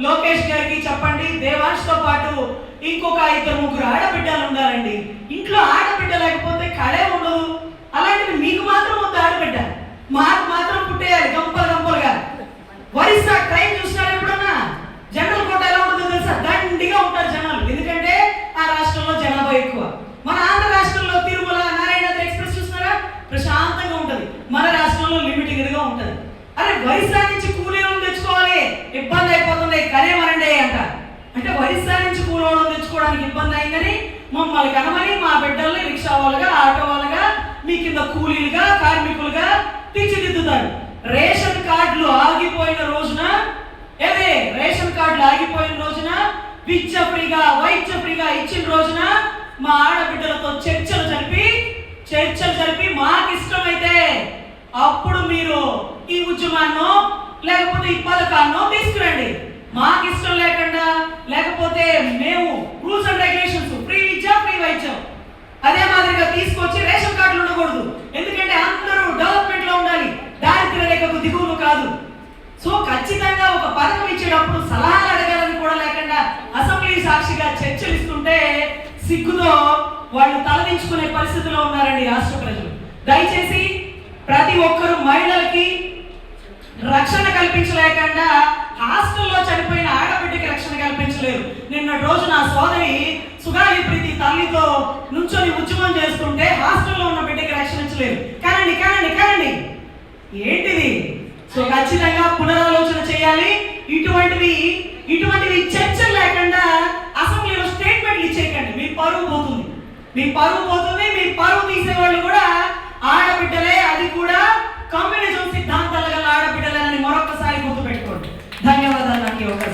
లోకేష్ గారికి చెప్పండి, దేవాంష్తో పాటు ఇంకొక 2-3 ఆడబిడ్డలు ఉండాలండి. ఇంట్లో ఆడబిడ్డ లేకపోతే కళే ఉండదు. అలాంటివి మీకు మాత్రం వద్దు ఆడబిడ్డ, మాకు మాత్రం పుట్టేయాలి గంపలుగా. ఒరిస్సా ట్రైన్ చూసినారు ఎప్పుడన్నా? జనరల్ కోట ఎలా ఉంటుందో తెలుసా? దండిగా ఉంటారు జనాలు, ఎందుకంటే ఆ రాష్ట్రంలో జనాభా ఎక్కువ. మన ఆంధ్ర రాష్ట్రంలో తిరుమల నారాయణాద్రి ఎక్స్ప్రెస్ చూసినారా? ప్రశాంతంగా ఉంటుంది. మన రాష్ట్రంలో లిమిటెడ్గా ఉంటుంది. అరే ఒరిస్సా నుంచి కూలీలను తెచ్చుకోవాలి, ఇబ్బంది అయిపోతుంది, కనేమనండి అంట. అంటే ఒరిస్సా నుంచి కూలీలను తెచ్చుకోవడానికి ఇబ్బంది అయిందని మమ్మల్ని కనమని మా బిడ్డల్ని రిక్షా వాళ్ళుగా, ఆటో వాళ్ళుగా, మీ కింద కూలీలుగా, కార్మికులుగా తీర్చిదిద్దుతారు. రేషన్ కార్డులు ఆగిపోయిన రోజున, రేషన్ కార్డులు ఆగిపోయిన రోజున విద్య ఫ్రీగా, వైద్య ఫ్రీగా ఇచ్చిన రోజున మా ఆడబిడ్డలతో చర్చలు జరిపి మాకు ఇష్టమైతే అప్పుడు మీరు ఈ ఉద్యమాన్నో లేకపోతే ఈ పథకాన్నో తీసుకురండి. మాకు ఇష్టం లేకపోతే మేము rules and regulations, free Vidya, free వైద్యం అదే మాదిరిగా తీసుకొచ్చి రేషన్ కార్డులు ఉండకూడదు. ఎందుకంటే అందరూ డెవలప్మెంట్ లో ఉండాలి, దారిద్ర్య రేఖకు దిగువను కాదు. సో ఖచ్చితంగా ఒక పథకం ఇచ్చేటప్పుడు సలహాలు అడగాలని కూడా లేకుండా అసెంబ్లీ సాక్షిగా చర్చలు ఇస్తుంటే సిగ్గుతో వాళ్ళు తలదించుకునే పరిస్థితిలో ఉన్నారండి రాష్ట్ర ప్రజలు. దయచేసి ప్రతి ఒక్కరూ మహిళలకి రక్షణ కల్పించలేకుండా హాస్టల్లో చనిపోయిన ఆడబిడ్డకి రక్షణ కల్పించలేరు. నిన్నటి రోజు నా సోదరి సుగాలి ప్రీతి తల్లితో నుంచొని ఉద్యమం చేస్తుంటే హాస్టల్లో ఉన్న బిడ్డకి రక్షించలేరు. కానండి ఏంటిది? సో ఖచ్చితంగా పునరాలోచన చేయాలి. ఇటువంటివి చర్చలు లేకుండా అసెంబ్లీలో స్టేట్మెంట్లు ఇచ్చేయకండి. మీ పరువు పోతుంది. మీ పరువు తీసేవాళ్ళు కూడా ఆడబిడ్డలే, అది కూడా కమ్యూనిజం సిద్ధాంతాలు గల ఆడబిడ్డలని మరొకసారి గుర్తుపెట్టుకోండి. ధన్యవాదాలు నాకు ఈ అవకాశం.